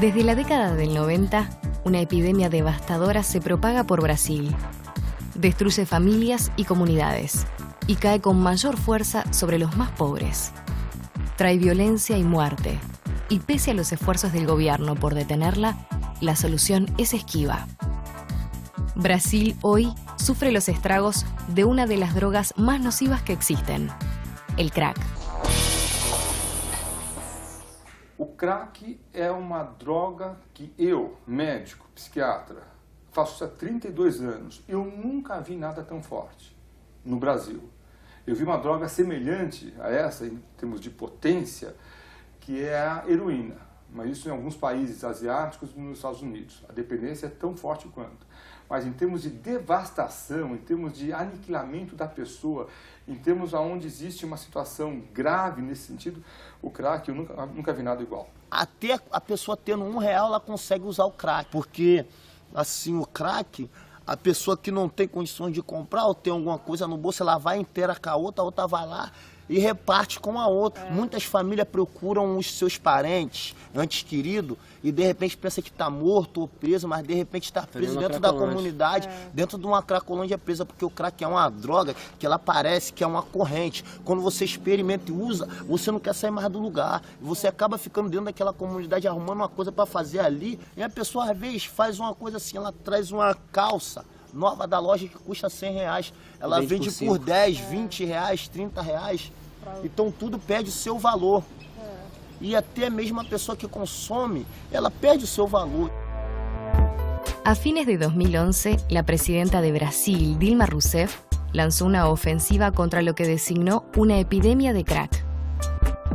Desde la década del 90, una epidemia devastadora se propaga por Brasil. Destruye familias y comunidades y cae con mayor fuerza sobre los más pobres. Trae violencia y muerte, y pese a los esfuerzos del gobierno por detenerla, la solución es esquiva. Brasil hoy sufre los estragos de una de las drogas más nocivas que existen, el crack. O crack é uma droga que eu, médico, psiquiatra, faço isso há 32 anos. Eu nunca vi nada tão forte no Brasil. Eu vi uma droga semelhante a essa, em termos de potência, que é a heroína. Mas isso em alguns países asiáticos e nos Estados Unidos. A dependência é tão forte quanto. Mas em termos de devastação, em termos de aniquilamento da pessoa, em termos onde existe uma situação grave nesse sentido, o crack eu nunca vi nada igual. Até a pessoa tendo R$1, ela consegue usar o crack, porque assim, o crack, a pessoa que não tem condições de comprar ou tem alguma coisa no bolso, ela vai inteira com a outra vai lá e reparte com a outra. Muitas famílias procuram os seus parentes, antes queridos, e de repente pensa que está morto ou preso, mas de repente está preso dentro da comunidade, dentro de uma cracolândia presa, porque o crack é uma droga que ela parece que é uma corrente. Quando você experimenta e usa, você não quer sair mais do lugar. Você acaba ficando dentro daquela comunidade, arrumando uma coisa para fazer ali, e a pessoa às vezes faz uma coisa assim, ela traz uma calça nova da loja que custa R$100, ela vende por 10, 20 reais, 30 reais, então tudo perde o seu valor. E até mesmo a pessoa que consome, ela perde o seu valor. A fines de 2011, la presidenta de Brasil, Dilma Rousseff, lanzó una ofensiva contra lo que designó una epidemia de crack.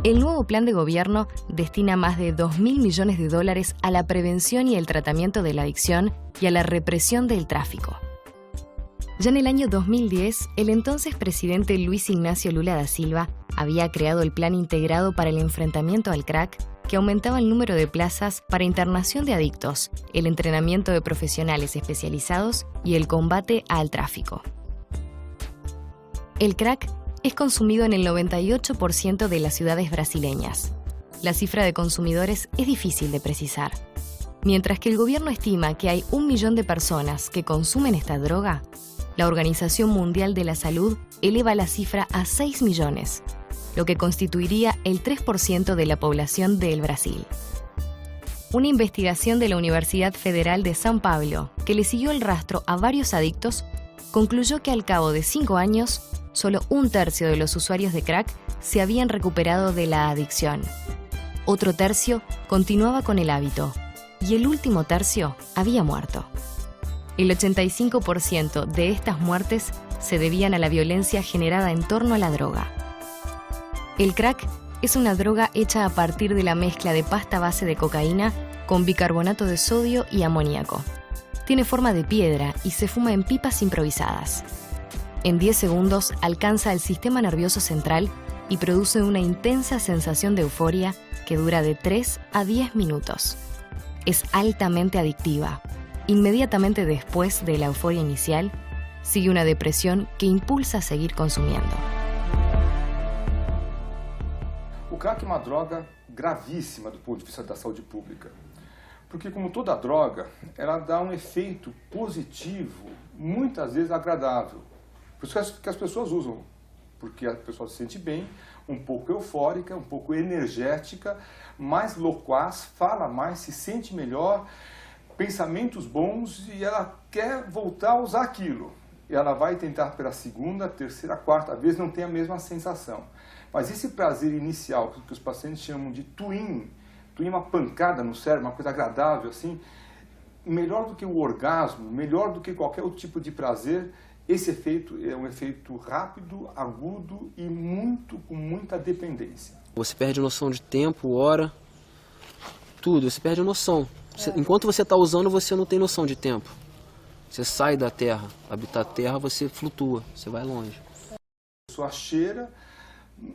El nuevo plan de gobierno destina más de $2.000 millones a la prevención y el tratamiento de la adicción y a la represión del tráfico. Ya en el año 2010, el entonces presidente Luis Ignacio Lula da Silva había creado el Plan Integrado para el Enfrentamiento al Crack, que aumentaba el número de plazas para internación de adictos, el entrenamiento de profesionales especializados y el combate al tráfico. El crack es consumido en el 98% de las ciudades brasileñas. La cifra de consumidores es difícil de precisar. Mientras que el gobierno estima que hay 1 millón de personas que consumen esta droga, la Organización Mundial de la Salud eleva la cifra a 6 millones, lo que constituiría el 3% de la población del Brasil. Una investigación de la Universidad Federal de São Paulo, que le siguió el rastro a varios adictos, concluyó que al cabo de 5 años, solo 1/3 de los usuarios de crack se habían recuperado de la adicción. Otro tercio continuaba con el hábito y el último tercio había muerto. El 85% de estas muertes se debían a la violencia generada en torno a la droga. El crack es una droga hecha a partir de la mezcla de pasta base de cocaína con bicarbonato de sodio y amoníaco. Tiene forma de piedra y se fuma en pipas improvisadas. En 10 segundos alcanza el sistema nervioso central y produce una intensa sensación de euforia que dura de 3 a 10 minutos. Es altamente adictiva. Inmediatamente después de la euforia inicial, sigue una depresión que impulsa a seguir consumiendo. O crack é uma droga gravíssima do ponto de vista da saúde pública. Porque, como toda droga, ela dá um efeito positivo, muitas vezes agradável. Por isso que as pessoas usam. Porque a pessoa se sente bem, um pouco eufórica, um pouco energética, mais loquaz, fala mais, se sente melhor, pensamentos bons, e ela quer voltar a usar aquilo. E ela vai tentar pela segunda, terceira, quarta vez, não tem a mesma sensação. Mas esse prazer inicial, que os pacientes chamam de twin é uma pancada no cérebro, uma coisa agradável assim, melhor do que o orgasmo, melhor do que qualquer outro tipo de prazer, esse efeito é um efeito rápido, agudo e com muita dependência. Você perde noção de tempo, hora, tudo, você perde a noção. Enquanto você está usando, você não tem noção de tempo. Você sai da terra, habitar a terra, você flutua, você vai longe. A pessoa cheira,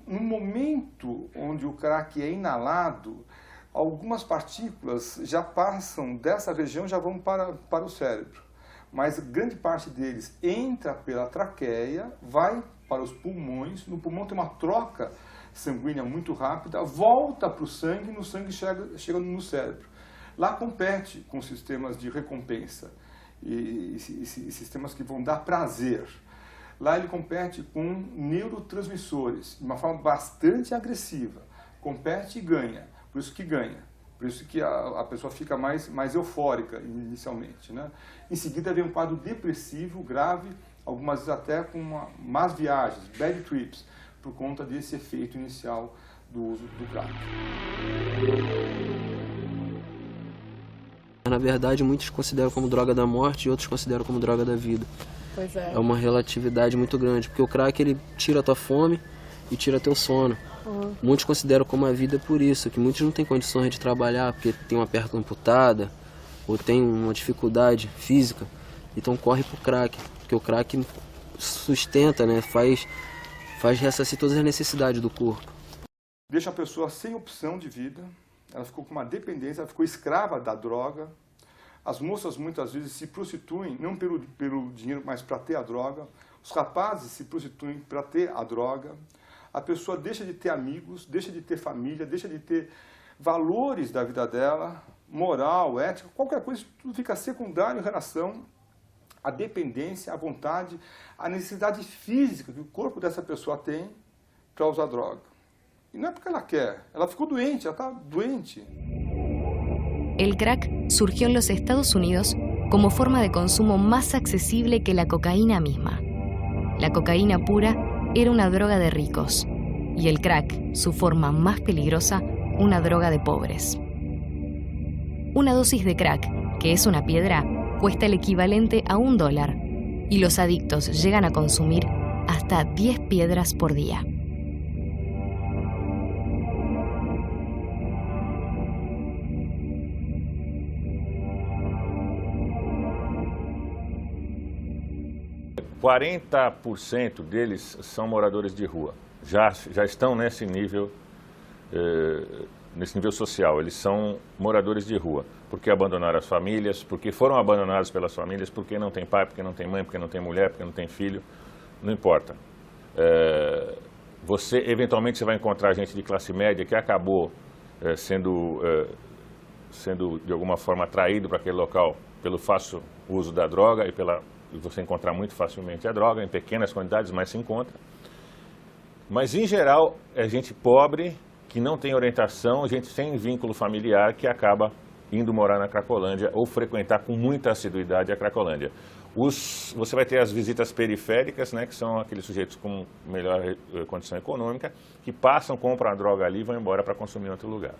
no momento onde o crack é inalado, algumas partículas já passam dessa região, já vão para o cérebro. Mas grande parte deles entra pela traqueia, vai para os pulmões, no pulmão tem uma troca sanguínea muito rápida, volta para o sangue chega no cérebro. lá compete com sistemas de recompensa e sistemas que vão dar prazer. Lá ele compete com neurotransmissores, de uma forma bastante agressiva. Compete e ganha, por isso que ganha. Por isso que a pessoa fica mais eufórica inicialmente, né? Em seguida vem um quadro depressivo grave, algumas vezes até com más viagens, bad trips, por conta desse efeito inicial do uso do crack. Na verdade, muitos consideram como droga da morte e outros consideram como droga da vida. Pois é. É uma relatividade muito grande, porque o crack ele tira a tua fome e tira teu sono. Muitos consideram como a vida por isso, que muitos não têm condições de trabalhar porque tem uma perna amputada ou tem uma dificuldade física, então corre pro crack, porque o crack sustenta, né, faz ressarcir todas as necessidades do corpo. Deixa a pessoa sem opção de vida, ela ficou com uma dependência, ela ficou escrava da droga. As moças muitas vezes se prostituem, não pelo dinheiro, mas para ter a droga. Os rapazes se prostituem para ter a droga. A pessoa deixa de ter amigos, deixa de ter família, deixa de ter valores da vida dela, moral, ética, qualquer coisa, tudo fica secundário em relação à dependência, à vontade, à necessidade física que o corpo dessa pessoa tem para usar droga. E no es porque ela quer, ela ficou doente, ela está doente. El crack surgió en los Estados Unidos como forma de consumo más accesible que la cocaína misma. La cocaína pura era una droga de ricos y el crack, su forma más peligrosa, una droga de pobres. Una dosis de crack, que es una piedra, cuesta el equivalente a $1 y los adictos llegan a consumir hasta 10 piedras por día. É, 40% deles são moradores de rua, já estão nesse nível social, eles são moradores de rua, porque abandonaram as famílias, porque foram abandonados pelas famílias, porque não tem pai, porque não tem mãe, porque não tem mulher, porque não tem filho, não importa. Eventualmente você vai encontrar gente de classe média que acabou sendo de alguma forma atraído para aquele local pelo fácil uso da droga e você encontrar muito facilmente a droga, em pequenas quantidades, mas se encontra. Mas, em geral, é gente pobre, que não tem orientação, gente sem vínculo familiar, que acaba indo morar na Cracolândia ou frequentar com muita assiduidade a Cracolândia. Você vai ter as visitas periféricas, né, que são aqueles sujeitos com melhor condição econômica, que passam, compram a droga ali e vão embora para consumir em outro lugar.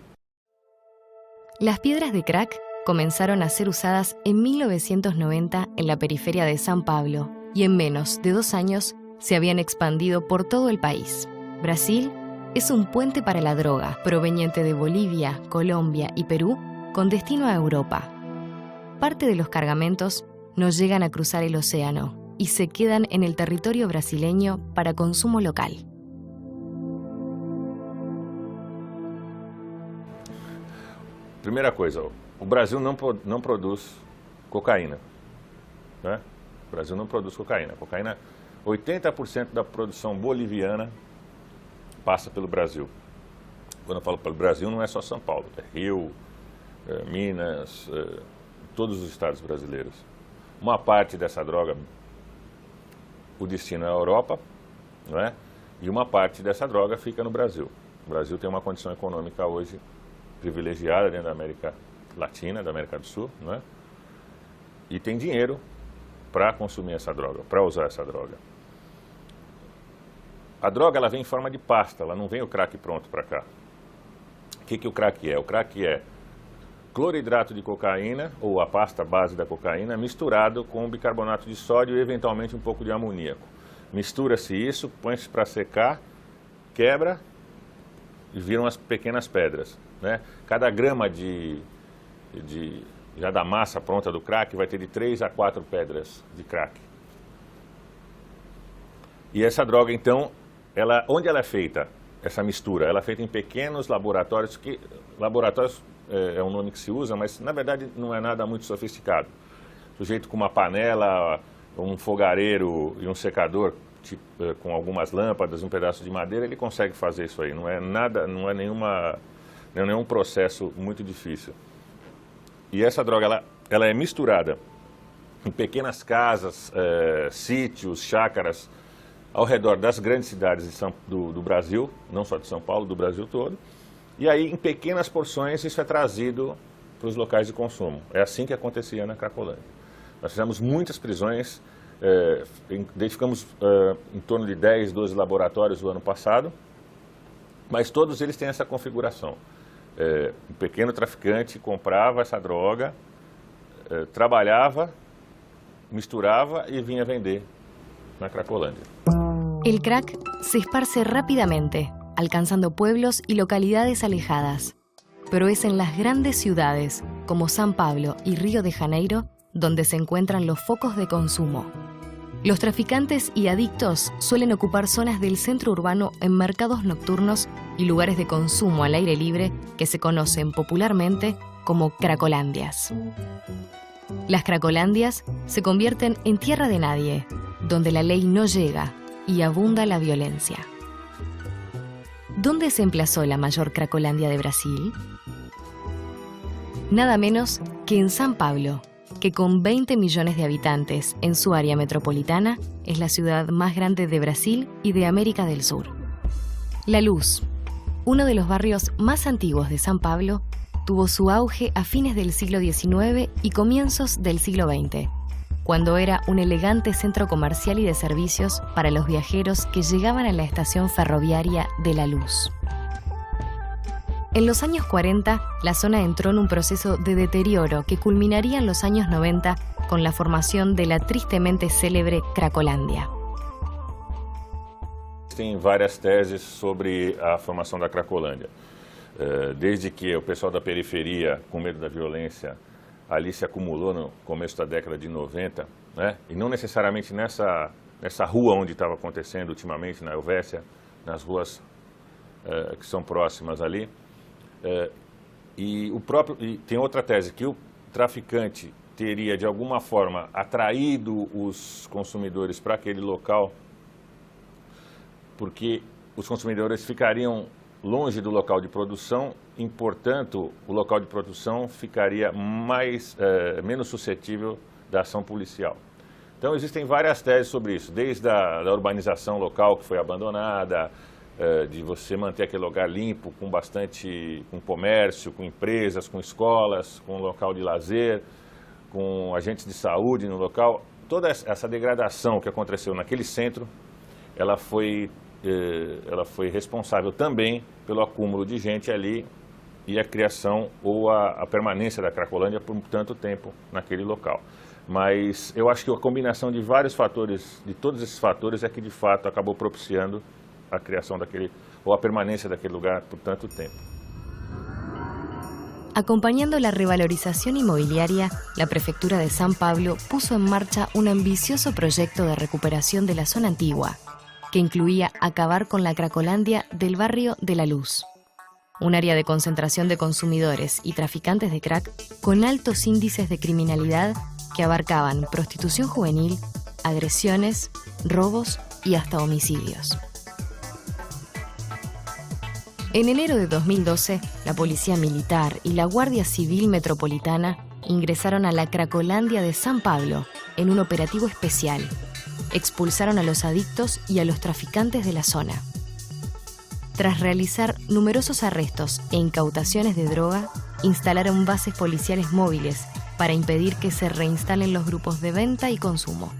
Las piedras de crack comenzaron a ser usadas en 1990 en la periferia de San Pablo y en menos de 2 años se habían expandido por todo el país. Brasil es un puente para la droga proveniente de Bolivia, Colombia y Perú con destino a Europa. Parte de los cargamentos no llegan a cruzar el océano y se quedan en el territorio brasileño para consumo local. Primeira coisa, o Brasil não produz cocaína, né? O Brasil não produz cocaína. 80% da produção boliviana passa pelo Brasil. Quando eu falo pelo Brasil, não é só São Paulo, é Rio, Minas, todos os estados brasileiros. Uma parte dessa droga, o destino é a Europa, não é? E uma parte dessa droga fica no Brasil. O Brasil tem uma condição econômica hoje privilegiada dentro da América Latina, da América do Sul, né? E tem dinheiro para consumir essa droga, para usar essa droga. A droga ela vem em forma de pasta, ela não vem o crack pronto para cá. O que o crack é? O crack é cloridrato de cocaína, ou a pasta base da cocaína, misturado com bicarbonato de sódio e eventualmente um pouco de amoníaco. Mistura-se isso, põe-se para secar, quebra e viram as pequenas pedras, né? Cada grama já da massa pronta do crack vai ter de 3 a 4 pedras de crack. E essa droga, então, onde ela é feita, essa mistura? Ela é feita em pequenos laboratórios, laboratórios é um nome que se usa, mas na verdade não é nada muito sofisticado. Sujeito com uma panela, um fogareiro e um secador, com algumas lâmpadas, um pedaço de madeira, ele consegue fazer isso aí. Não é nenhum processo muito difícil. E essa droga, ela é misturada em pequenas casas, sítios, chácaras, ao redor das grandes cidades do Brasil, não só de São Paulo, do Brasil todo. E aí, em pequenas porções, isso é trazido para os locais de consumo. É assim que acontecia na Cracolândia. Nós fizemos muitas prisões, identificamos em torno de 10, 12 laboratórios no ano passado, mas todos eles têm essa configuração. Um pequeno traficante comprava essa droga, trabalhava, misturava y vinha vender na Cracolândia. El crack se esparce rápidamente, alcanzando pueblos y localidades alejadas. Pero es en las grandes ciudades, como San Pablo y Río de Janeiro, donde se encuentran los focos de consumo. Los traficantes y adictos suelen ocupar zonas del centro urbano en mercados nocturnos y lugares de consumo al aire libre que se conocen popularmente como cracolandias. Las cracolandias se convierten en tierra de nadie, donde la ley no llega y abunda la violencia. ¿Dónde se emplazó la mayor cracolandia de Brasil? Nada menos que en San Pablo, que con 20 millones de habitantes en su área metropolitana es la ciudad más grande de Brasil y de América del Sur. La Luz, uno de los barrios más antiguos de San Pablo, tuvo su auge a fines del siglo XIX y comienzos del siglo XX, cuando era un elegante centro comercial y de servicios para los viajeros que llegaban a la estación ferroviaria de La Luz. En los años 40, la zona entró en un proceso de deterioro que culminaría en los años 90 con la formación de la tristemente célebre Cracolândia. Tem várias teses sobre a formação da Cracolândia. Desde que o pessoal da periferia, com medo da violência, ali se acumulou no começo da década de 90, né? E não necessariamente nessa rua onde estava acontecendo ultimamente, na Helvécia, nas ruas que são próximas ali. E tem outra tese, que o traficante teria de alguma forma atraído os consumidores para aquele local, porque os consumidores ficariam longe do local de produção e, portanto, o local de produção ficaria menos suscetível da ação policial. Então, existem várias teses sobre isso, desde a urbanização local que foi abandonada, de você manter aquele lugar limpo, com comércio, com empresas, com escolas, com local de lazer, com agentes de saúde no local. Toda essa degradação que aconteceu naquele centro, ela foi responsável também pelo acúmulo de gente ali e a criação ou a permanência da Cracolândia por tanto tempo naquele local. Mas eu acho que a combinação de vários fatores, de todos esses fatores, é que de fato acabou propiciando a criação ou a permanência daquele lugar por tanto tempo. Acompañando la revalorización inmobiliaria, la Prefectura de San Pablo puso en marcha un ambicioso proyecto de recuperación de la zona antigua, que incluía acabar con la Cracolândia del barrio de La Luz, un área de concentración de consumidores y traficantes de crack con altos índices de criminalidad que abarcaban prostitución juvenil, agresiones, robos y hasta homicidios. En enero de 2012, la Policía Militar y la Guardia Civil Metropolitana ingresaron a la Cracolândia de San Pablo en un operativo especial. Expulsaron a los adictos y a los traficantes de la zona. Tras realizar numerosos arrestos e incautaciones de droga, instalaron bases policiales móviles para impedir que se reinstalen los grupos de venta y consumo.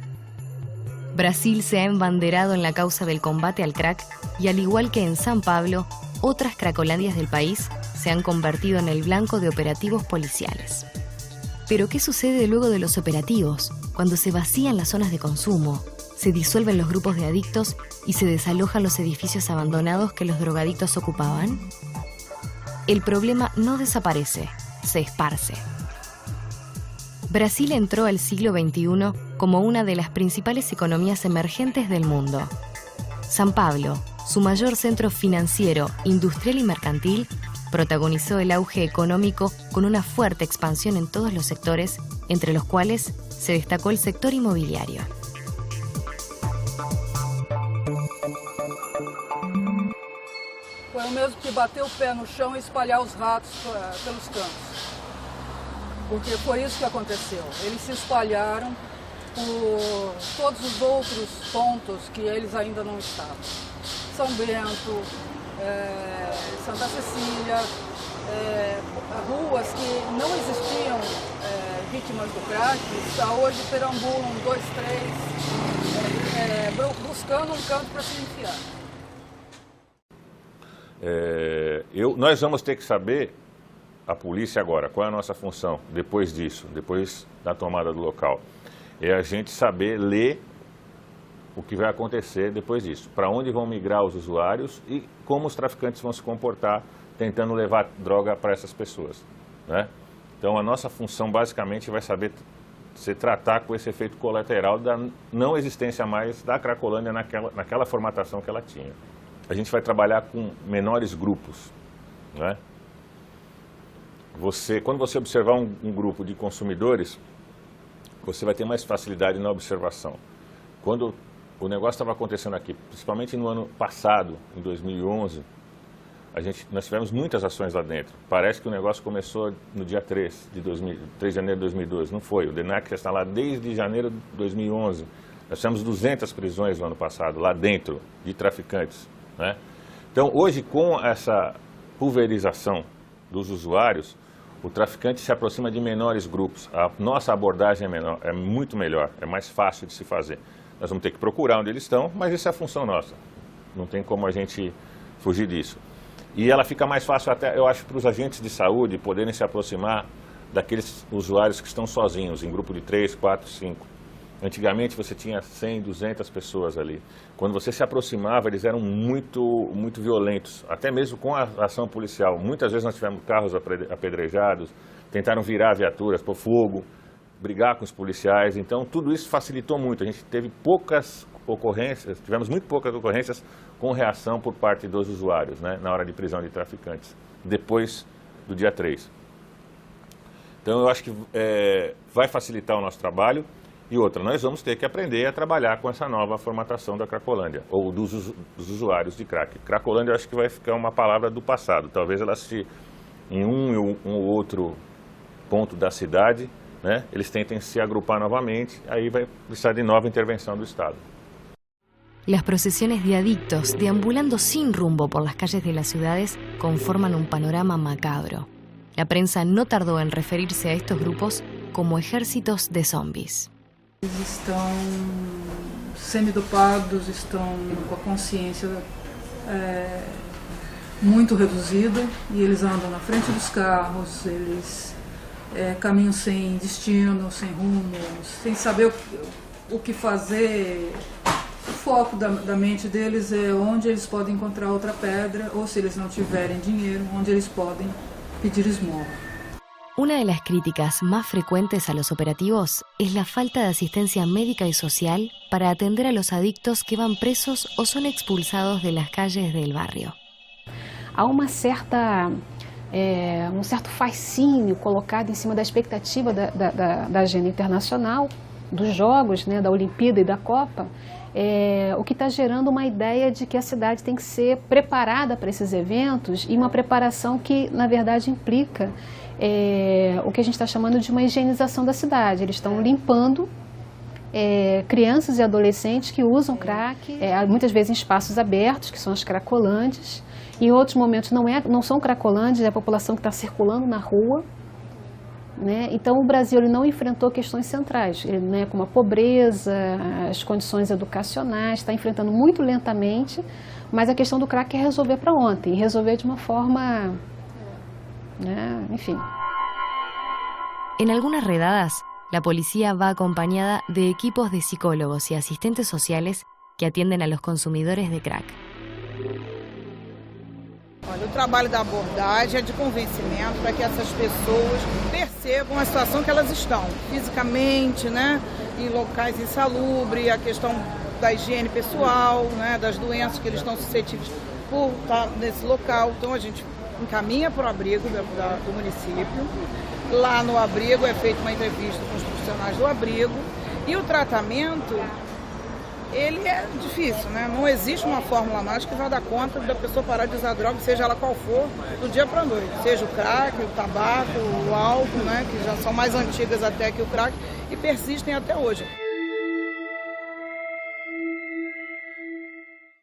Brasil se ha embanderado en la causa del combate al crack y, al igual que en San Pablo, otras cracolándias del país se han convertido en el blanco de operativos policiales. Pero ¿qué sucede luego de los operativos, cuando se vacían las zonas de consumo, se disuelven los grupos de adictos y se desalojan los edificios abandonados que los drogadictos ocupaban? El problema no desaparece, se esparce. Brasil entró al siglo XXI como una de las principales economías emergentes del mundo. San Pablo, su mayor centro financiero, industrial y mercantil, protagonizó el auge económico con una fuerte expansión en todos los sectores, entre los cuales se destacó el sector inmobiliario. Foi o mesmo que bater o pé no chão e espalhar os ratos pelos cantos. porque foi isso que aconteceu. Eles se espalharam por todos os outros pontos que eles ainda não estavam. São Bento, Santa Cecília, ruas que não existiam vítimas do crack, hoje perambulam 2, 3, buscando um canto para se enfiar. Nós vamos ter que saber, a polícia agora, qual é a nossa função depois disso, depois da tomada do local. É a gente saber ler o que vai acontecer depois disso, para onde vão migrar os usuários e como os traficantes vão se comportar tentando levar droga para essas pessoas, né? Então a nossa função basicamente vai saber se tratar com esse efeito colateral da não existência mais da Cracolândia naquela formatação que ela tinha. A gente vai trabalhar com menores grupos, né? Quando você observar um grupo de consumidores, você vai ter mais facilidade na observação. Quando o negócio estava acontecendo aqui, principalmente no ano passado, em 2011, nós tivemos muitas ações lá dentro. Parece que o negócio começou no dia 3 de janeiro de 2012, não foi. O DENAC já está lá desde janeiro de 2011. Nós tivemos 200 prisões no ano passado, lá dentro, de traficantes, né? Então, hoje, com essa pulverização dos usuários, o traficante se aproxima de menores grupos. A nossa abordagem é muito melhor, é mais fácil de se fazer. Nós vamos ter que procurar onde eles estão, mas isso é a função nossa. Não tem como a gente fugir disso. E ela fica mais fácil até, eu acho, para os agentes de saúde poderem se aproximar daqueles usuários que estão sozinhos, em grupo de 3, 4, 5. Antigamente você tinha 100, 200 pessoas ali. Quando você se aproximava, eles eram muito violentos, até mesmo com a ação policial. Muitas vezes nós tivemos carros apedrejados, tentaram virar viaturas, pôr fogo, brigar com os policiais. Então tudo isso facilitou muito. A gente teve poucas ocorrências, tivemos muito poucas ocorrências com reação por parte dos usuários, né, na hora de prisão de traficantes, depois do dia 3. Então eu acho que vai facilitar o nosso trabalho. E outra, nós vamos ter que aprender a trabalhar com essa nova formatação da Cracolândia, ou dos usuários de crack. Cracolândia eu acho que vai ficar uma palavra do passado. Talvez ela se, em um ou outro ponto da cidade, né, eles tentem se agrupar novamente, aí vai precisar de nova intervenção do Estado. Las procesiones de adictos deambulando sin rumbo por las calles de las ciudades conforman un panorama macabro. La prensa no tardó en referirse a estos grupos como ejércitos de zombies. Eles estão semidopados, estão com a consciência muito reduzida e eles andam na frente dos carros, eles caminham sem destino, sem rumo, sem saber o que fazer. O foco da mente deles é onde eles podem encontrar outra pedra ou, se eles não tiverem dinheiro, onde eles podem pedir esmola. Una de las críticas más frecuentes a los operativos es la falta de asistencia médica y social para atender a los adictos que van presos o son expulsados de las calles del barrio. Há um certo fascínio colocado em cima da expectativa da agenda internacional, dos Jogos, né, da Olimpíada e da Copa, o que está gerando uma ideia de que a cidade tem que ser preparada para esses eventos e uma preparação que, na verdade, implica o que a gente está chamando de uma higienização da cidade. Eles estão limpando crianças e adolescentes que usam crack, muitas vezes em espaços abertos, que são as cracolândias. Em outros momentos não são cracolândias, é a população que está circulando na rua, né? Então o Brasil ele não enfrentou questões centrais, né, como a pobreza, as condições educacionais, está enfrentando muito lentamente, mas a questão do crack é resolver para ontem, resolver de uma forma... En algunas redadas, la policía va acompañada de equipos de psicólogos y asistentes sociales que atienden a los consumidores de crack. Olha, o trabalho da abordagem é de convencimento para que essas pessoas percebam a situação que elas estão, fisicamente, né, em locais insalubres, a questão da higiene pessoal, né, das doenças que eles estão suscetíveis por estar nesse local. Então a gente encaminha para o abrigo do município. Lá no abrigo é feita uma entrevista com os profissionais do abrigo e o tratamento ele é difícil, né? Não existe uma fórmula mágica que vai dar conta da pessoa parar de usar droga, seja ela qual for, do dia para a noite. Seja o crack, o tabaco, o álcool, né? Que já são mais antigas até que o crack e persistem até hoje.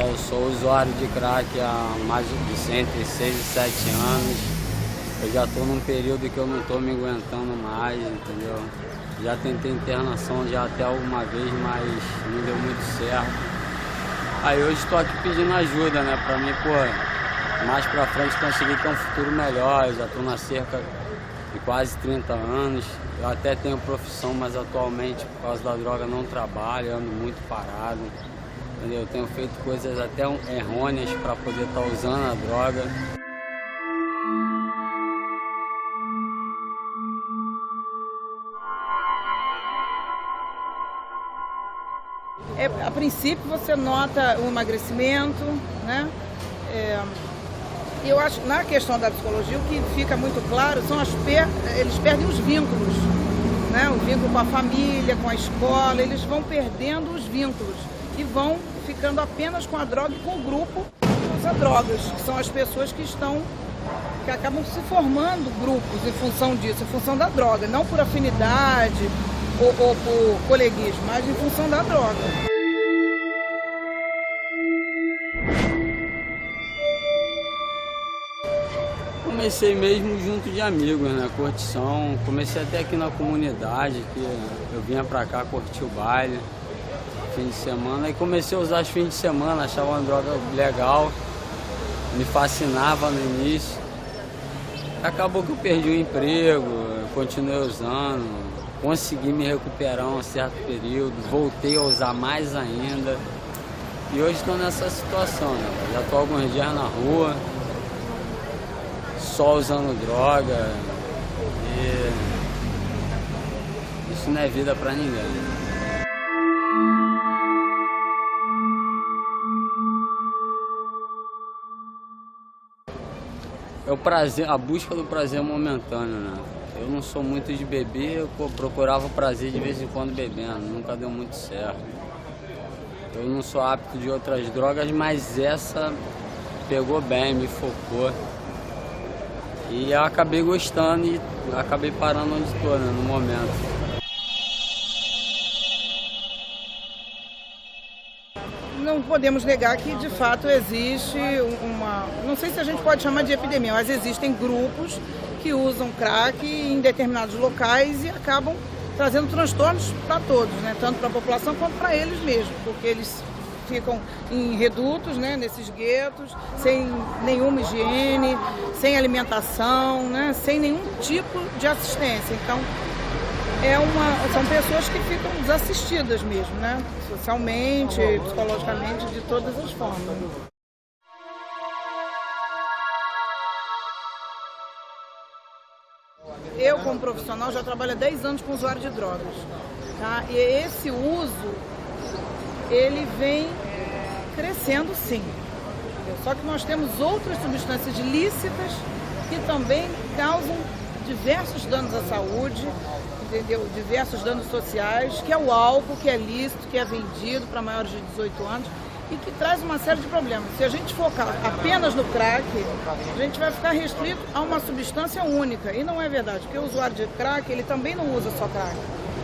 Eu sou usuário de crack há mais de entre 6 e 7 anos. Eu já estou num período que eu não estou me aguentando mais, entendeu? Já tentei internação já até alguma vez, mas não deu muito certo. Aí hoje estou aqui pedindo ajuda, né? Pra mim, pô, mais pra frente conseguir ter um futuro melhor. Eu já estou na cerca de quase 30 anos. Eu até tenho profissão, mas atualmente, por causa da droga, não trabalho, ando muito parado. Entendeu? Eu tenho feito coisas até errôneas para poder estar usando a droga. A princípio você nota o emagrecimento, né? Eu acho que na questão da psicologia o que fica muito claro são eles perdem os vínculos, né? O vínculo com a família, com a escola, eles vão perdendo os vínculos e vão ficando apenas com a droga e com o grupo que usa drogas, que são as pessoas que acabam se formando grupos em função disso, em função da droga, não por afinidade ou por coleguismo, mas em função da droga. Comecei mesmo junto de amigos, né? Curtição. Comecei até aqui na comunidade, que eu vinha pra cá curtir o baile, fim de semana. E comecei a usar os fins de semana, achava uma droga legal, me fascinava no início. Acabou que eu perdi o emprego, continuei usando, consegui me recuperar um certo período, voltei a usar mais ainda. E hoje estou nessa situação, né? Já estou alguns dias na rua, só usando droga, e isso não é vida para ninguém. É o prazer, a busca do prazer momentâneo, né? Eu não sou muito de beber, eu procurava prazer de vez em quando bebendo, nunca deu muito certo. Eu não sou apto de outras drogas, mas essa pegou bem, me focou. E eu acabei gostando e acabei parando onde estou, né, no momento. Não podemos negar que, de fato, existe não sei se a gente pode chamar de epidemia, mas existem grupos que usam crack em determinados locais e acabam trazendo transtornos para todos, né? Tanto para a população quanto para eles mesmos, porque eles ficam em redutos, né, nesses guetos, sem nenhuma higiene, sem alimentação, né, sem nenhum tipo de assistência. Então, são pessoas que ficam desassistidas mesmo, né, socialmente, psicologicamente, de todas as formas. Eu, como profissional, já trabalho há 10 anos com usuário de drogas, tá? E esse uso, ele vem crescendo sim. Só que nós temos outras substâncias lícitas que também causam diversos danos à saúde, entendeu? Diversos danos sociais, que é o álcool, que é lícito, que é vendido para maiores de 18 anos e que traz uma série de problemas. Se a gente focar apenas no crack, a gente vai ficar restrito a uma substância única. E não é verdade, porque o usuário de crack, ele também não usa só crack.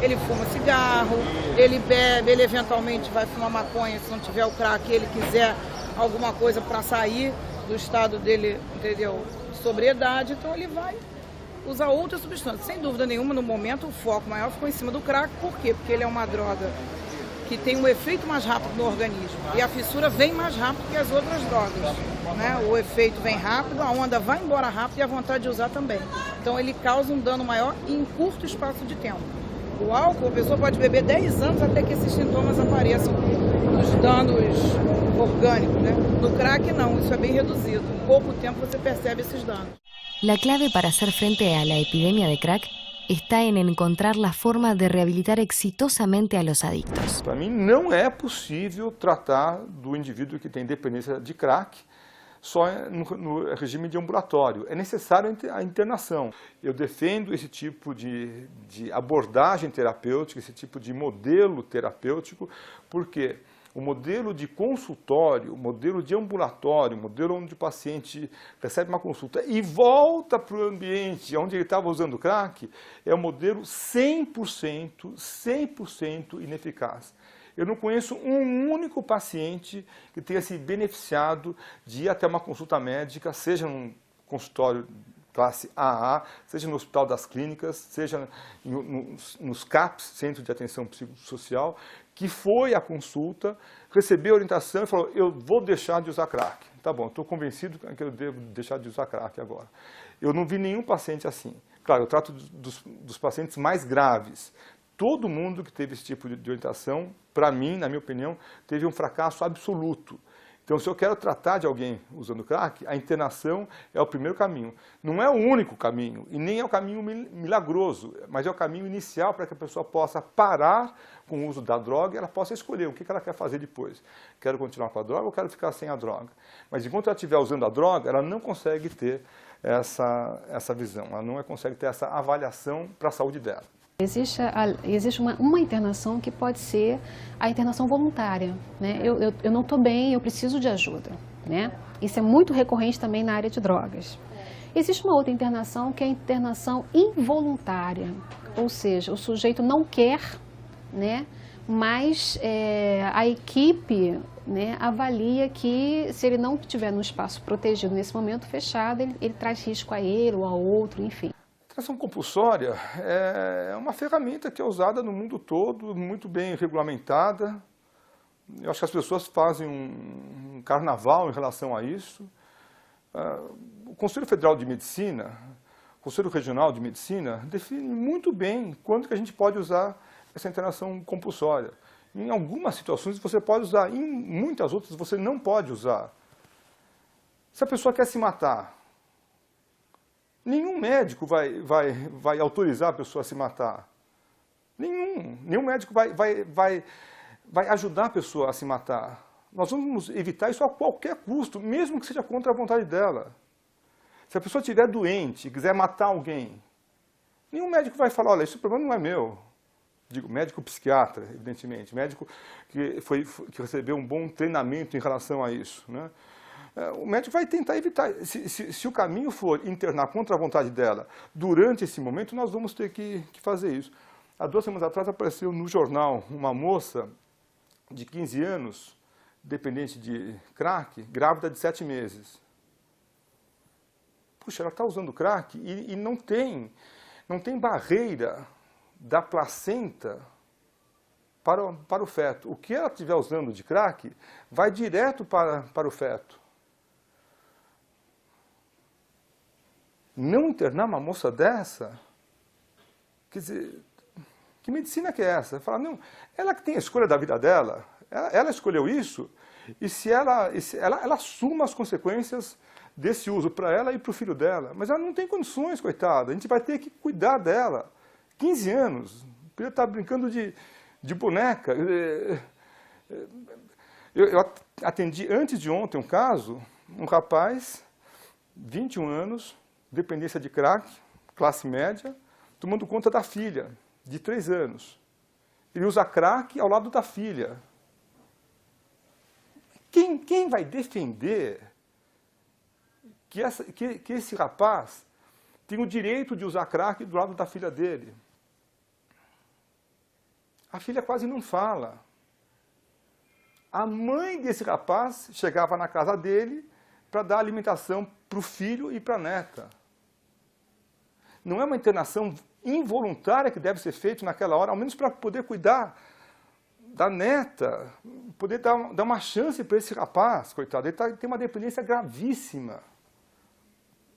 Ele fuma cigarro, ele bebe, ele eventualmente vai fumar maconha se não tiver o crack, ele quiser alguma coisa para sair do estado dele, entendeu, de sobriedade, então ele vai usar outras substâncias. Sem dúvida nenhuma, no momento, o foco maior ficou em cima do crack. Por quê? Porque ele é uma droga que tem um efeito mais rápido no organismo. E a fissura vem mais rápido que as outras drogas, né? O efeito vem rápido, a onda vai embora rápido e a vontade de usar também. Então ele causa um dano maior em curto espaço de tempo. O álcool, a pessoa pode beber 10 anos até que esses sintomas apareçam dos danos orgânicos, né? No crack não, isso é bem reduzido. Em pouco tempo você percebe esses danos. La clave para hacer frente a la epidemia de crack está en encontrar la forma de rehabilitar exitosamente a los adictos. Para mim, não é possível tratar do indivíduo que tem dependência de crack só no regime de ambulatório. É necessário a internação. Eu defendo esse tipo de abordagem terapêutica, esse tipo de modelo terapêutico, porque o modelo de consultório, o modelo de ambulatório, o modelo onde o paciente recebe uma consulta e volta para o ambiente onde ele estava usando crack, é um modelo 100% ineficaz. Eu não conheço um único paciente que tenha se beneficiado de ir até uma consulta médica, seja num consultório classe AA, seja no Hospital das Clínicas, seja nos CAPs, Centro de Atenção Psicossocial, que foi à consulta, recebeu orientação e falou, eu vou deixar de usar crack. Tá bom, estou convencido que eu devo deixar de usar crack agora. Eu não vi nenhum paciente assim. Claro, eu trato dos pacientes mais graves. Todo mundo que teve esse tipo de orientação, para mim, na minha opinião, teve um fracasso absoluto. Então, se eu quero tratar de alguém usando crack, a internação é o primeiro caminho. Não é o único caminho, e nem é o caminho milagroso, mas é o caminho inicial para que a pessoa possa parar com o uso da droga e ela possa escolher o que ela quer fazer depois. Quero continuar com a droga ou quero ficar sem a droga? Mas enquanto ela estiver usando a droga, ela não consegue ter essa visão, ela não consegue ter essa avaliação para a saúde dela. Existe uma internação que pode ser a internação voluntária, né? Eu não estou bem, eu preciso de ajuda, né? Isso é muito recorrente também na área de drogas. Existe uma outra internação que é a internação involuntária, ou seja, o sujeito não quer, né? Mas a equipe, né, avalia que se ele não estiver num espaço protegido nesse momento fechado, ele traz risco a ele ou a outro, enfim. A internação compulsória é uma ferramenta que é usada no mundo todo, muito bem regulamentada. Eu acho que as pessoas fazem um carnaval em relação a isso. O Conselho Federal de Medicina, o Conselho Regional de Medicina, define muito bem quando que a gente pode usar essa internação compulsória. Em algumas situações você pode usar, em muitas outras você não pode usar. Se a pessoa quer se matar, nenhum médico vai autorizar a pessoa a se matar. Nenhum médico vai ajudar a pessoa a se matar. Nós vamos evitar isso a qualquer custo, mesmo que seja contra a vontade dela. Se a pessoa estiver doente e quiser matar alguém, nenhum médico vai falar, olha, esse problema não é meu. Digo, médico psiquiatra, evidentemente, médico que recebeu um bom treinamento em relação a isso, né? O médico vai tentar evitar. Se o caminho for internar contra a vontade dela durante esse momento, nós vamos ter que fazer isso. Há 2 semanas atrás apareceu no jornal uma moça de 15 anos, dependente de crack, grávida de 7 meses. Puxa, ela está usando crack e não tem barreira da placenta para o feto. O que ela estiver usando de crack vai direto para o feto. Não internar uma moça dessa? Quer dizer, que medicina que é essa? Fala, não, ela que tem a escolha da vida dela, ela escolheu isso, e se ela assuma as consequências desse uso para ela e para o filho dela. Mas ela não tem condições, coitada, a gente vai ter que cuidar dela. 15 anos, podia estar brincando de boneca. Eu atendi antes de ontem um caso, um rapaz, 21 anos, dependência de crack, classe média, tomando conta da filha, de 3 anos. Ele usa crack ao lado da filha. Quem vai defender que esse rapaz tem o direito de usar crack do lado da filha dele? A filha quase não fala. A mãe desse rapaz chegava na casa dele para dar alimentação para o filho e para a neta. Não é uma internação involuntária que deve ser feita naquela hora, ao menos para poder cuidar da neta, poder dar uma chance para esse rapaz, coitado. Ele tem uma dependência gravíssima.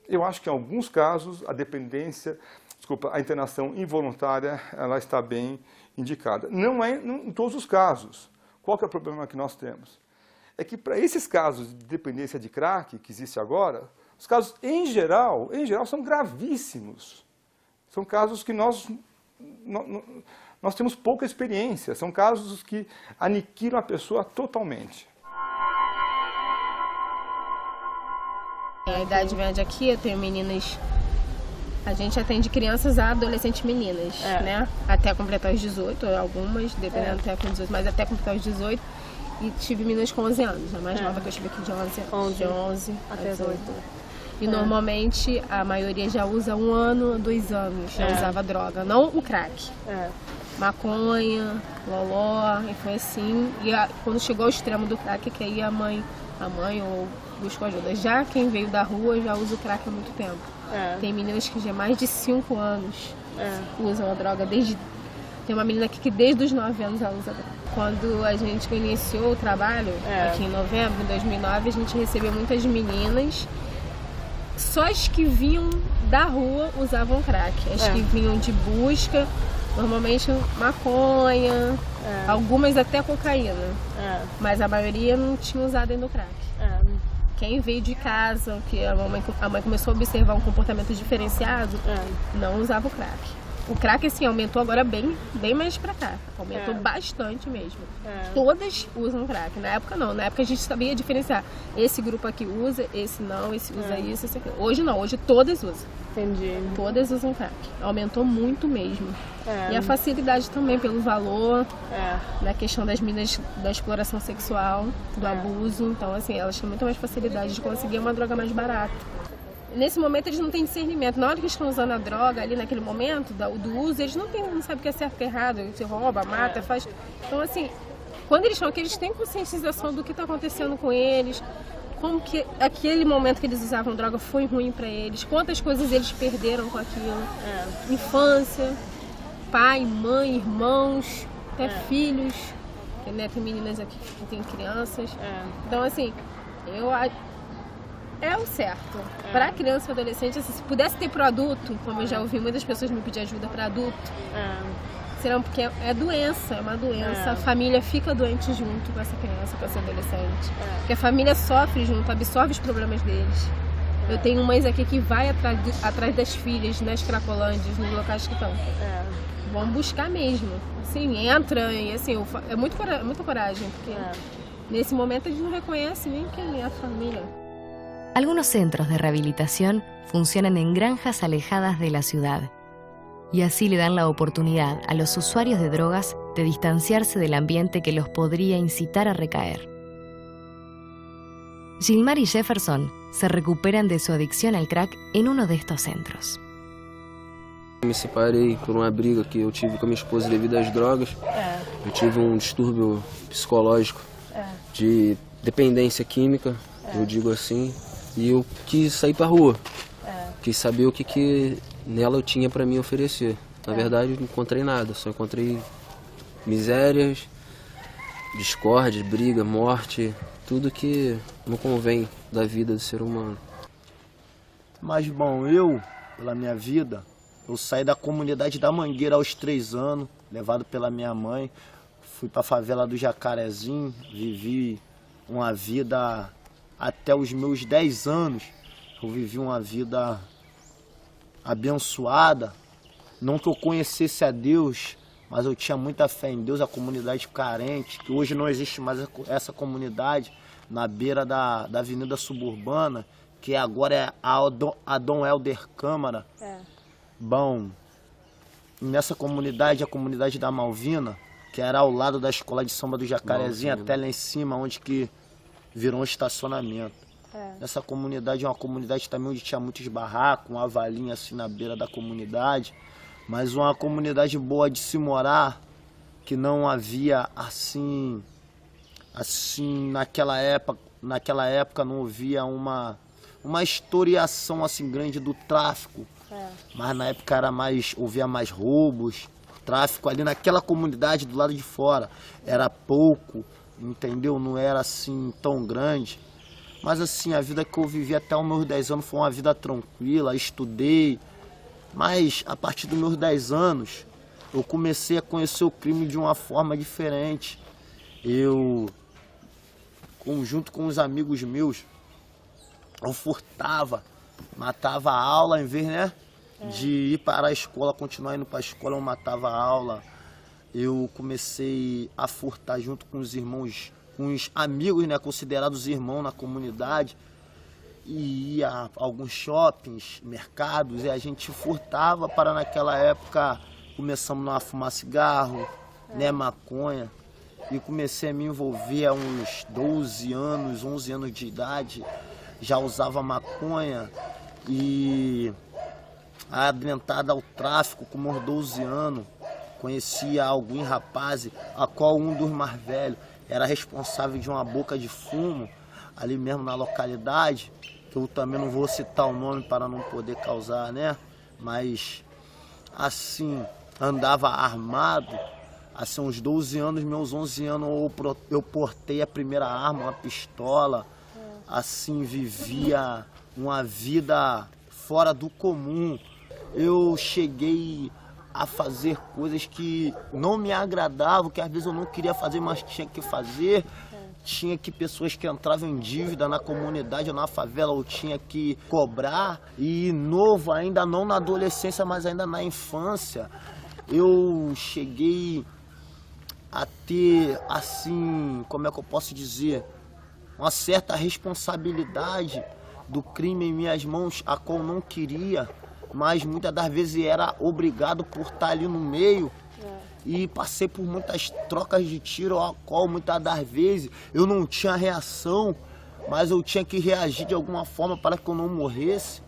Eu acho que em alguns casos a internação involuntária ela está bem indicada. Não é em todos os casos. Qual que é o problema que nós temos? É que para esses casos de dependência de crack que existe agora, os casos em geral são gravíssimos. São casos que nós temos pouca experiência, são casos que aniquilam a pessoa totalmente. A idade média aqui, eu tenho meninas, a gente atende crianças a adolescentes meninas, né? Até completar os 18, algumas, dependendo até com 18, mas até completar os 18. E tive meninas com 11 anos, a mais nova que eu tive aqui de 11 até 18. E normalmente a maioria já usa 1 ano, 2 anos, já usava droga, não o crack. Maconha, loló, e foi assim. E quando chegou ao extremo do crack, que aí a mãe ou buscou ajuda. Já quem veio da rua já usa o crack há muito tempo. Tem meninas que já há mais de 5 anos usam a droga desde... Tem uma menina aqui que desde os 9 anos ela usa droga. Quando a gente iniciou o trabalho, aqui em novembro de 2009, a gente recebeu muitas meninas. Só as que vinham da rua usavam crack. As que vinham de busca, normalmente maconha, algumas até cocaína. Mas a maioria não tinha usado ainda o crack. Quem veio de casa, que a mãe começou a observar um comportamento diferenciado, não usava o crack. O crack, assim, aumentou agora bem mais pra cá. Aumentou bastante mesmo. Todas usam crack. Na época não. Na época a gente sabia diferenciar. Esse grupo aqui usa, esse não, esse usa isso, esse aqui. Hoje não, hoje todas usam. Entendi. Todas usam crack. Aumentou muito mesmo. E a facilidade também pelo valor, na questão das meninas da exploração sexual, do abuso. Então, assim, elas têm muito mais facilidade de conseguir uma droga mais barata. Nesse momento eles não têm discernimento. Na hora que eles estão usando a droga, ali naquele momento do uso, eles não sabem o que é certo e o que é errado. Se rouba, mata, faz... Então, assim, quando eles estão aqui, eles têm conscientização do que está acontecendo com eles, como que aquele momento que eles usavam droga foi ruim para eles, quantas coisas eles perderam com aquilo. Infância, pai, mãe, irmãos, até filhos, que, né, tem meninas aqui que têm crianças. Então, assim, é o certo. Para criança e adolescente, assim, se pudesse ter para adulto, como eu já ouvi muitas pessoas me pedir ajuda para adulto, será porque é doença, é uma doença. A família fica doente junto com essa criança, com esse adolescente. Porque a família sofre junto, absorve os problemas deles. Eu tenho mães aqui que vai atrás das filhas, nas cracolândias, nos locais que estão. Vão buscar mesmo. Assim, entra, e assim, é muita coragem, porque nesse momento eles não reconhecem nem quem é a família. Algunos centros de rehabilitación funcionan en granjas alejadas de la ciudad y así le dan la oportunidad a los usuarios de drogas de distanciarse del ambiente que los podría incitar a recaer. Gilmar y Jefferson se recuperan de su adicción al crack en uno de estos centros. Me separei por uma briga que eu tive com a minha esposa devido às drogas. Eu tive um distúrbio psicológico de dependência química, eu digo assim. E eu quis sair pra rua, quis saber o que nela eu tinha pra me oferecer. Na verdade, não encontrei nada, só encontrei misérias, discórdia, briga, morte, tudo que não convém da vida do ser humano. Mas, bom, pela minha vida, eu saí da comunidade da Mangueira aos 3 anos, levado pela minha mãe. Fui pra favela do Jacarezinho, vivi uma vida... Até os meus 10 anos, eu vivi uma vida abençoada. Não que eu conhecesse a Deus, mas eu tinha muita fé em Deus, a comunidade carente, que hoje não existe mais essa comunidade, na beira da Avenida Suburbana, que agora é a Dom Helder Câmara. Bom, nessa comunidade, a comunidade da Malvina, que era ao lado da escola de samba do Jacarezinho, até lá em cima, onde que virou um estacionamento. Essa comunidade é uma comunidade também onde tinha muitos barracos, uma valinha assim na beira da comunidade, mas uma comunidade boa de se morar, que não havia assim naquela época não havia uma historiação assim grande do tráfico, mas na época havia mais roubos, tráfico ali naquela comunidade do lado de fora era pouco. Entendeu? Não era assim tão grande. Mas assim, a vida que eu vivi até os meus 10 anos foi uma vida tranquila, estudei. Mas a partir dos meus 10 anos, eu comecei a conhecer o crime de uma forma diferente. Eu, junto com os amigos meus, eu furtava, matava a aula em vez, de ir para a escola, continuar indo para a escola, eu matava a aula. Eu comecei a furtar junto com os irmãos, com os amigos, considerados irmãos na comunidade. E ia a alguns shoppings, mercados, e a gente furtava para naquela época começamos a fumar cigarro, maconha. e comecei a me envolver há uns 12 anos, 11 anos de idade. Já usava maconha e adentrada ao tráfico com uns 12 anos. Conhecia alguns rapazes, a qual um dos mais velhos era responsável de uma boca de fumo, ali mesmo na localidade, que eu também não vou citar o nome para não poder causar, né? Mas, assim, andava armado, assim, uns 12 anos, meus 11 anos, eu portei a primeira arma, uma pistola, assim, vivia uma vida fora do comum. Eu cheguei a fazer coisas que não me agradavam, que às vezes eu não queria fazer, mas tinha que fazer. Tinha que pessoas que entravam em dívida na comunidade ou na favela, eu tinha que cobrar. E novo, ainda não na adolescência, mas ainda na infância, eu cheguei a ter, assim, como é que eu posso dizer, uma certa responsabilidade do crime em minhas mãos, a qual eu não queria, mas muitas das vezes era obrigado por estar ali no meio. E passei por muitas trocas de tiro, a qual muitas das vezes eu não tinha reação, mas eu tinha que reagir de alguma forma para que eu não morresse.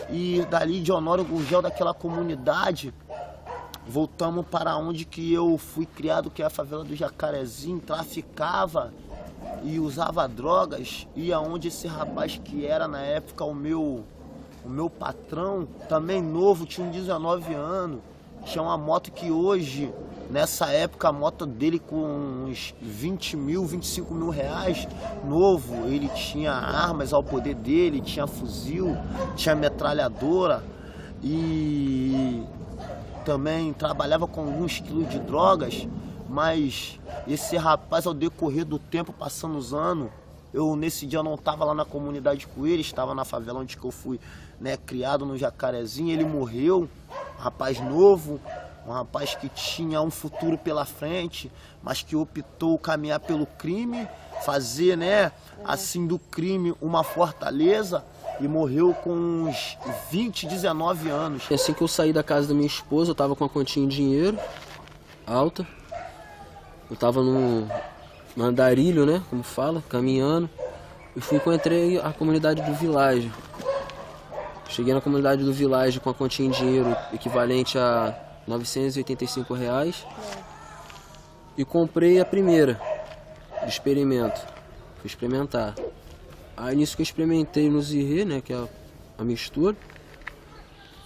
E dali de Honório Gurgel, daquela comunidade, voltamos para onde que eu fui criado, que é a favela do Jacarezinho, traficava e usava drogas, e aonde esse rapaz que era na época o meu patrão, também novo, tinha uns 19 anos, tinha uma moto que hoje, nessa época, a moto dele com uns 20 mil, 25 mil reais, novo, ele tinha armas ao poder dele, tinha fuzil, tinha metralhadora e também trabalhava com alguns quilos de drogas, mas esse rapaz, ao decorrer do tempo, passando os anos, nesse dia eu não estava lá na comunidade com ele, estava na favela onde que eu fui, né, criado no Jacarezinho. Ele morreu, um rapaz novo, um rapaz que tinha um futuro pela frente, mas que optou caminhar pelo crime, fazer, né, assim, do crime uma fortaleza, e morreu com uns 20, 19 anos. Assim que eu saí da casa da minha esposa, eu estava com uma quantia em dinheiro alta, eu estava no andarilho, né, como fala, caminhando, e encontrei a comunidade do Village. Cheguei na comunidade do Village com a quantia em dinheiro equivalente a R$ 985 e comprei a primeira de experimento. Fui experimentar. Aí nisso que eu experimentei no Zirê, né, que é a mistura,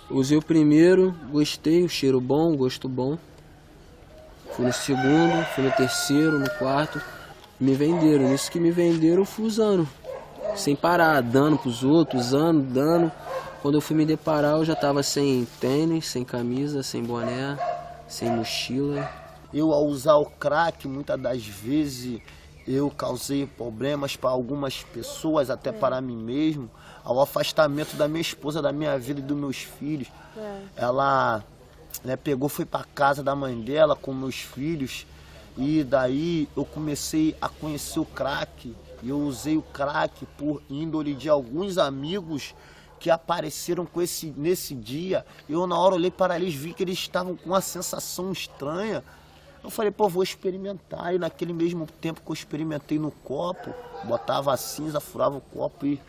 usei o primeiro, gostei, o cheiro bom, gosto bom. Fui no segundo, fui no terceiro, no quarto, me venderam. Nisso que me venderam, eu fui usando, sem parar, dando pros outros, usando, dando. Quando eu fui me deparar, eu já estava sem tênis, sem camisa, sem boné, sem mochila. Eu, ao usar o crack, muitas das vezes eu causei problemas para algumas pessoas, até para mim mesmo, ao afastamento da minha esposa, da minha vida e dos meus filhos. Ela, né, pegou, foi para casa da mãe dela com meus filhos, e daí eu comecei a conhecer o crack. E eu usei o crack por índole de alguns amigos que apareceram nesse dia. Eu na hora olhei para eles, vi que eles estavam com uma sensação estranha. Eu falei, pô, vou experimentar. E naquele mesmo tempo que eu experimentei no copo, botava a cinza, furava o copo e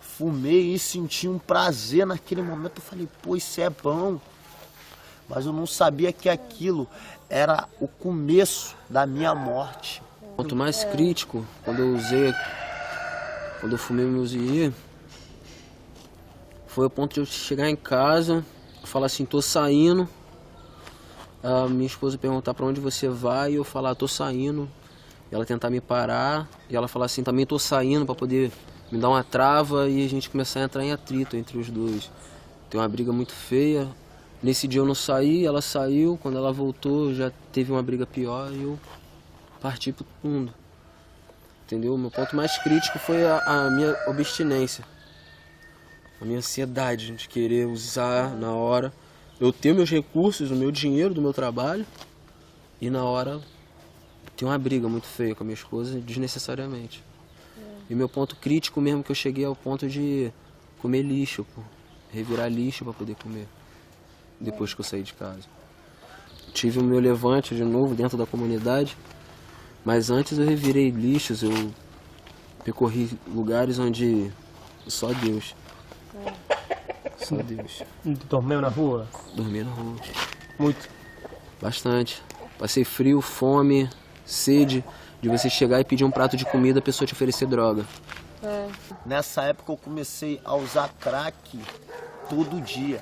fumei e senti um prazer naquele momento. Eu falei, pô, isso é bom. Mas eu não sabia que aquilo era o começo da minha morte. O ponto mais crítico, quando eu fumei o meu Zirê, foi o ponto de eu chegar em casa, falar assim, tô saindo, a minha esposa perguntar para onde você vai, e eu falar, tô saindo, e ela tentar me parar, e ela falar assim, também tô saindo, para poder me dar uma trava, e a gente começar a entrar em atrito entre os dois. Tem uma briga muito feia. Nesse dia eu não saí, ela saiu, quando ela voltou já teve uma briga pior e eu parti pro fundo. Entendeu? Meu ponto mais crítico foi a minha abstinência. A minha ansiedade de querer usar na hora. Eu tenho meus recursos, o meu dinheiro do meu trabalho, e na hora tem uma briga muito feia com a minha esposa, desnecessariamente. E meu ponto crítico mesmo que eu cheguei ao ponto de comer lixo, pô. Revirar lixo para poder comer, depois que eu saí de casa. Tive o meu levante de novo dentro da comunidade, Mas antes eu revirei lixos, eu percorri lugares onde só Deus. Só Deus. Dormiu na rua? Dormi na rua. Muito? Bastante. Passei frio, fome, sede, de você chegar e pedir um prato de comida, a pessoa te oferecer droga. Nessa época eu comecei a usar crack todo dia.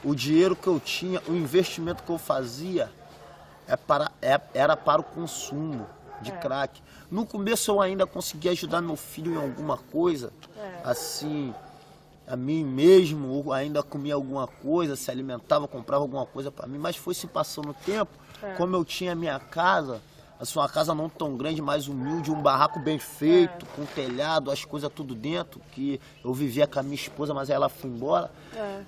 O dinheiro que eu tinha, o investimento que eu fazia era para o consumo de crack. No começo eu ainda conseguia ajudar meu filho em alguma coisa, assim, a mim mesmo, ou ainda comia alguma coisa, se alimentava, comprava alguma coisa para mim, mas foi se passando o tempo, como eu tinha minha casa, assim, uma casa não tão grande, mais humilde, um barraco bem feito, com telhado, as coisas tudo dentro, que eu vivia com a minha esposa, mas ela foi embora.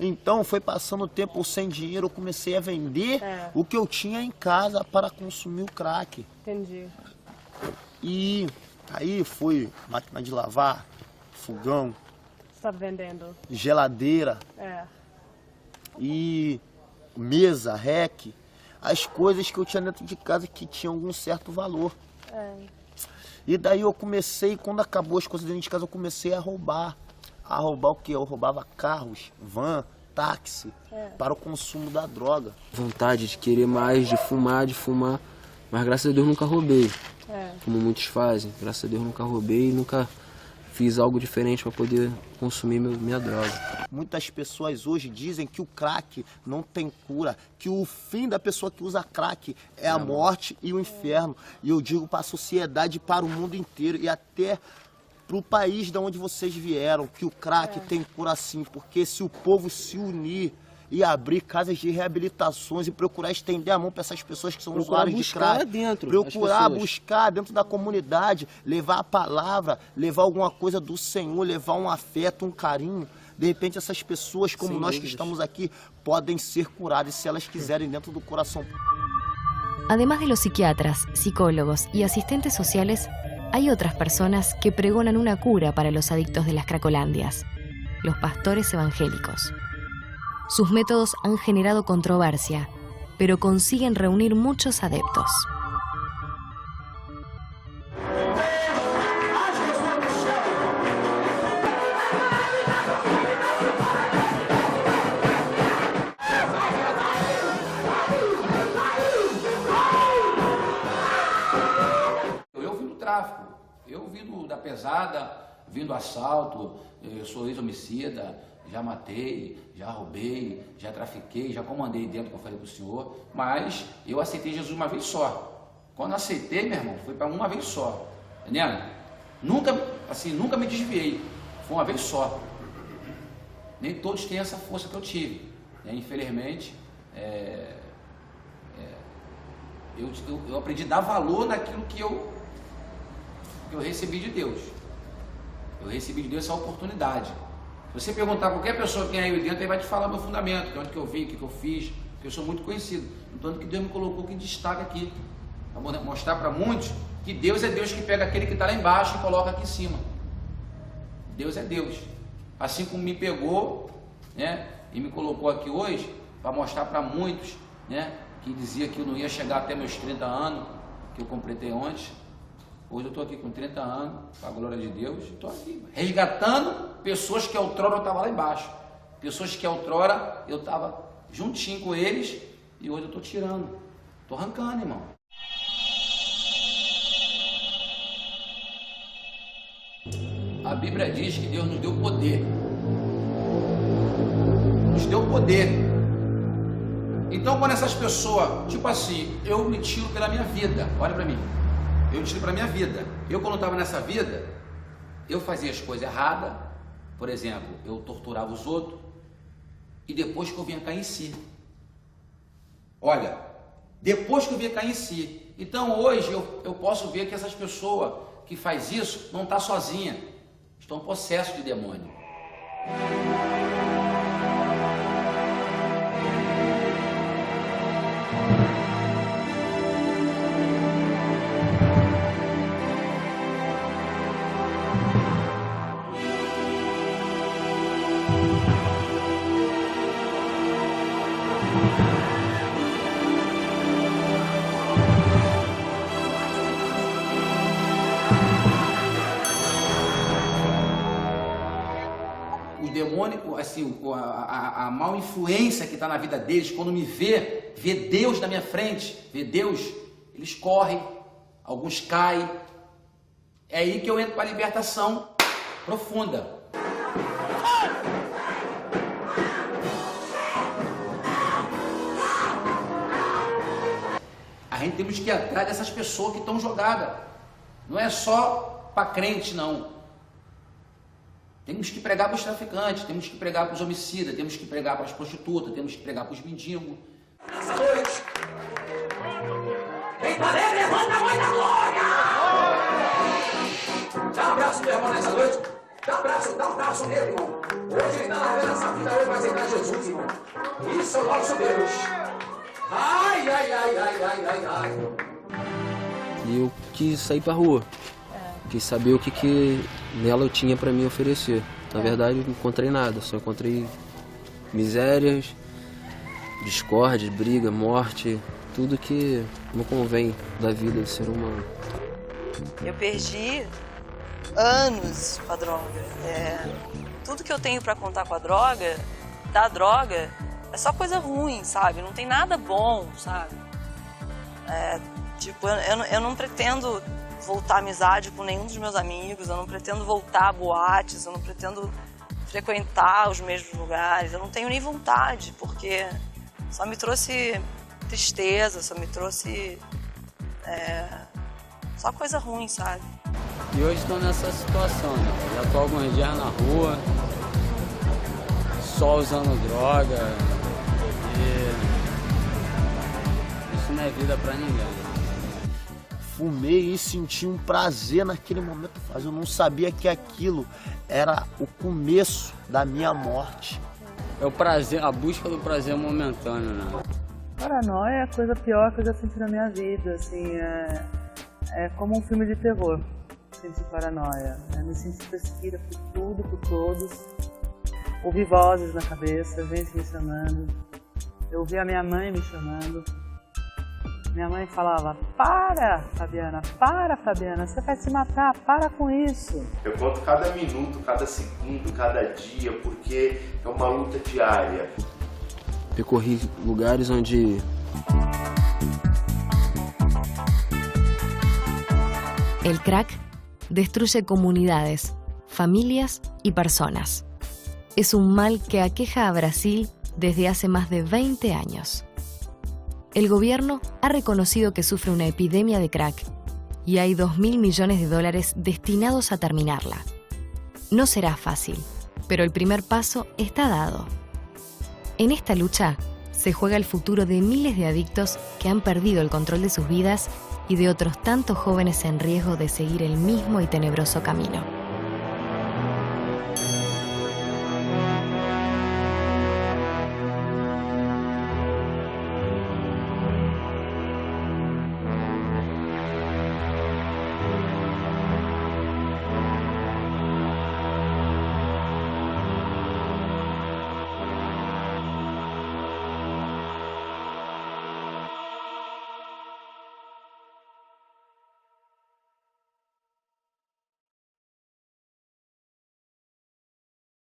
Então foi passando o tempo, eu sem dinheiro, eu comecei a vender o que eu tinha em casa para consumir o crack. Entendi. E aí foi máquina de lavar, fogão, Você tá vendendo? geladeira e mesa, rec, as coisas que eu tinha dentro de casa que tinham algum certo valor. E daí eu comecei, quando acabou as coisas dentro de casa, eu comecei a roubar. A roubar o quê? Eu roubava carros, van, táxi, para o consumo da droga. Vontade de querer mais, de fumar, mas graças a Deus nunca roubei. Como muitos fazem, graças a Deus nunca roubei e nunca fiz algo diferente para poder consumir minha droga. Muitas pessoas hoje dizem que o crack não tem cura, que o fim da pessoa que usa crack é a morte e o inferno. E eu digo para a sociedade, para o mundo inteiro e até para o país de onde vocês vieram, que o crack tem cura sim, porque se o povo se unir e abrir casas de reabilitações e procurar estender a mão para essas pessoas que são usuários de crack, procurar buscar dentro da comunidade, levar a palavra, levar alguma coisa do Senhor, levar um afeto, um carinho. De repente essas pessoas como nós que estamos aqui podem ser curadas se elas quiserem dentro do coração. Además de los psiquiatras, psicólogos y asistentes sociales, hay otras personas que pregonan una cura para los adictos de las cracolandias: los pastores evangélicos. Sus métodos han generado controversia, pero consiguen reunir muchos adeptos. Eu vim do tráfico, eu vim da pesada, vim do assalto, eu sou ex-homicida, já matei, já roubei, já trafiquei, já comandei dentro, como eu falei para o senhor, mas eu aceitei Jesus uma vez só. Quando eu aceitei, meu irmão, foi para uma vez só, entendeu? Nunca me desviei, foi uma vez só. Nem todos têm essa força que eu tive, né? Infelizmente, eu aprendi a dar valor naquilo que eu recebi de Deus. Eu recebi de Deus essa oportunidade. Se você perguntar a qualquer pessoa que tem aí dentro, ele vai te falar meu fundamento, de onde que eu vim, o que eu fiz, porque eu sou muito conhecido. Tanto que Deus me colocou aqui em destaque aqui, para mostrar para muitos que Deus é Deus que pega aquele que está lá embaixo e coloca aqui em cima. Deus é Deus. Assim como me pegou, né, e me colocou aqui hoje, para mostrar para muitos, né, que dizia que eu não ia chegar até meus 30 anos, que eu completei ontem. Hoje eu estou aqui com 30 anos, com a glória de Deus, estou aqui resgatando pessoas que outrora eu estava lá embaixo. Pessoas que outrora eu estava juntinho com eles e hoje eu estou tirando. Estou arrancando, irmão. A Bíblia diz que Deus nos deu poder. Nos deu poder. Então quando essas pessoas, tipo assim, eu me tiro pela minha vida, olha para mim. Eu tiro para minha vida. Eu, quando estava nessa vida, eu fazia as coisas erradas. Por exemplo, eu torturava os outros. E depois que eu vinha cair em si. Olha, depois que eu vinha cair em si. Então hoje eu posso ver que essas pessoas que faz isso não estão sozinhas. Estão possessos de demônio. o demônio, assim, a mal influência que está na vida deles, quando me vê Deus na minha frente, vê Deus, eles correm, alguns caem. É aí que eu entro para a libertação profunda. A gente temos que ir atrás dessas pessoas que estão jogadas. Não é só para crente, não. Temos que pregar para os traficantes, temos que pregar para os homicidas, temos que pregar para as prostitutas, temos que pregar para os mendigos. Nessa noite, quem tá alegre, levanta a mão da glória! Dá um abraço, meu irmão, nessa noite. Dá um abraço nele, irmão. Hoje ele está largando essa vida, hoje vai aceitar Jesus, irmão. Isso é o nosso Deus. Ai, ai, ai, ai, ai, ai, ai. E eu quis sair pra rua. Quis saber o que nela eu tinha pra me oferecer. Na verdade, eu não encontrei nada. Só encontrei misérias, discórdia, briga, morte. Tudo que não convém da vida do ser humano. Eu perdi anos com a droga. Tudo que eu tenho pra contar com a droga, da droga, é só coisa ruim, sabe? Não tem nada bom, sabe? Tipo, eu não pretendo voltar à amizade com nenhum dos meus amigos, eu não pretendo voltar a boates, eu não pretendo frequentar os mesmos lugares, eu não tenho nem vontade, porque só me trouxe tristeza, só me trouxe só coisa ruim, sabe? E hoje estou nessa situação, né? Já estou alguns dias na rua, só usando droga, e isso não é vida pra ninguém. Fumei e senti um prazer naquele momento, mas eu não sabia que aquilo era o começo da minha morte. É o prazer, a busca do prazer momentâneo, né? Paranoia é a coisa pior que eu já senti na minha vida, assim, é como um filme de terror, sentir paranoia. Me senti perseguida por tudo, por todos. Ouvi vozes na cabeça, gente me chamando. Eu ouvi a minha mãe me chamando. Minha mãe falava, para, Fabiana, você vai se matar, para com isso. Eu conto cada minuto, cada segundo, cada dia, porque é uma luta diária. Percorri lugares onde el crack destruye comunidades, familias y personas. Es un mal que aqueja a Brasil desde hace más de 20 años. El gobierno ha reconocido que sufre una epidemia de crack y hay 2.000 millones de dólares destinados a terminarla. No será fácil, pero el primer paso está dado. En esta lucha se juega el futuro de miles de adictos que han perdido el control de sus vidas y de otros tantos jóvenes en riesgo de seguir el mismo y tenebroso camino.